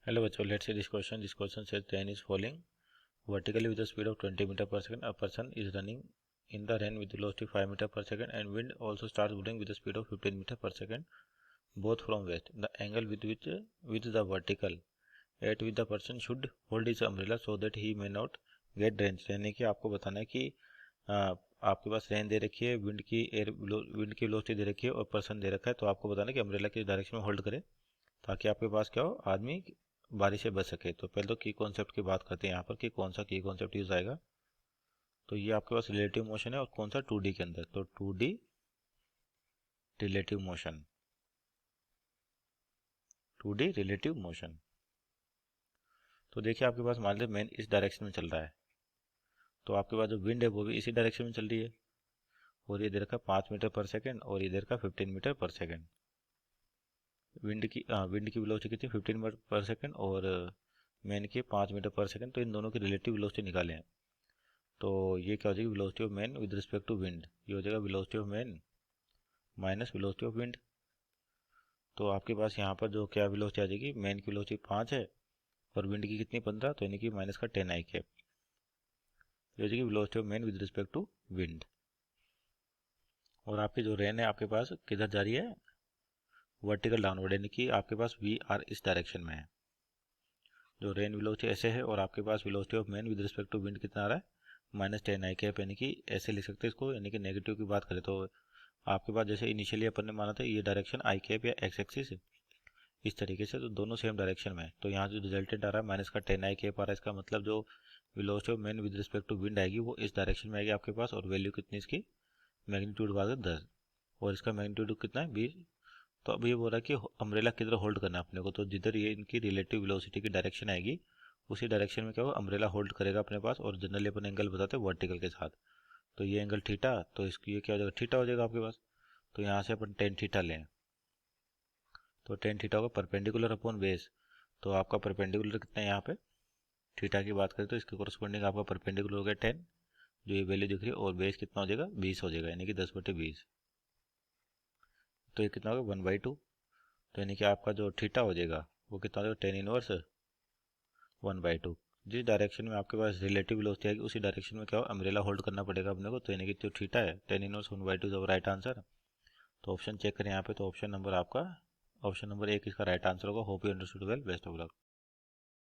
Hello बच्चों, let's see this question. This question says train is falling vertically with a speed of 20 meter per second. A person is running in the rain with velocity 5 meter per second and wind also starts blowing with a speed of 15 meter per second, both from west. The angle with the vertical at which the person should hold his umbrella so that he may not get drenched. यानी कि आपको बताना है कि आपके पास rain दे रखी है, wind की वेलोसिटी दे रखी है और पर्सन दे रखा है, तो आपको बताना है कि अम्ब्रेला किस डायरेक्शन में होल्ड करे ताकि आपके पास क्या हो, आदमी बारिश से बच सके। तो पहले तो की कॉन्सेप्ट की बात करते हैं यहाँ पर कि कौन सा की कॉन्सेप्ट यूज आएगा। तो ये आपके पास रिलेटिव मोशन है और कौन सा 2D के अंदर, तो 2D relative motion, 2D relative motion. तो देखिए आपके पास मान लीजिए मेन इस डायरेक्शन में चल रहा है, तो आपके पास जो विंड है वो भी इसी डायरेक्शन में चल रही है और ये दे रखा 5 मीटर पर सेकेंड और ये दे रखा 15 मीटर पर सेकेंड। विंड की वेलोसिटी कितनी 15 मीटर पर सेकेंड और मेन की 5 मीटर पर सेकेंड। तो इन दोनों की रिलेटिव वेलोसिटी निकालें तो ये क्या हो जाएगी, velocity of man with respect to wind. ये हो जाएगा velocity of man minus velocity of wind. तो आपके पास यहाँ पर जो क्या वेलोसिटी आ जाएगी, मैन की वेलोसिटी 5 है और विंड की कितनी 15, तो यानी कि माइनस का 10 आई कैप। ये हो जाएगी velocity of man with respect to wind. और आपकी जो रेन है आपके पास किधर जा रही है, वर्टिकल डाउनवर्ड, यानी कि आपके पास वी आर इस डायरेक्शन में है। जो रेन वेलोसिटी ऐसे है और आपके पास velocity of man with respect to wind कितना आ रहा है, -10 आई कैप, यानी कि ऐसे लिख सकते हैं इसको। यानी कि नेगेटिव की बात करें तो आपके पास जैसे इनिशियली अपन ने माना था ये डायरेक्शन आई कैप या एक्स एक्सिस इस तरीके से, तो दोनों सेम डायरेक्शन में है। तो यहाँ जो रिजल्टेंट आ रहा है -10 आई कैप आ रहा है, इसका मतलब जो velocity of man with respect to wind आएगी वो इस डायरेक्शन में आएगी आपके पास। और वैल्यू कितनी इसकी, मैग्नीट्यूड भाग 10 और इसका मैग्नीट्यूड कितना है 20। तो अब ये बोल रहा है कि अम्ब्रेला किधर होल्ड करना है अपने को, तो जिधर ये इनकी रिलेटिव वेलोसिटी की डायरेक्शन आएगी उसी डायरेक्शन में क्या होगा, अम्ब्रेला होल्ड करेगा अपने पास। और जनरली अपन एंगल बताते हैं वर्टिकल के साथ, तो ये एंगल थीटा, तो इसकी ये क्या हो जाएगा, थीटा हो जाएगा आपके पास। तो यहाँ से अपन टेन थीटा लें तो टेन थीटा होगा परपेंडिकुलर अपॉन बेस। तो आपका परपेंडिकुलर कितना है यहाँ पे, थीटा की बात करें तो इसके कोरस्पॉन्डिंग आपका परपेंडिकुलर हो गया 10, जो ये वैल्यू दिख रही है, और बेस कितना हो जाएगा 20 हो जाएगा, यानी कि 10/20। तो ये कितना होगा 1/2। तो यानी कि आपका जो थीटा हो जाएगा वो कितना हो जाएगा 10 इनवर्स 1/2। जिस डायरेक्शन में आपके पास रिलेटिव वेलोसिटी आएगी उसी डायरेक्शन में क्या हो, अम्ब्रेला होल्ड करना पड़ेगा अपने को। तो यानी कि जो थीटा है 10 इनवर्स 1/2 इज राइट आंसर। तो ऑप्शन चेक करें यहाँ पे, तो ऑप्शन नंबर 1 इसका राइट आंसर होगा। Hope you understood well, best of luck.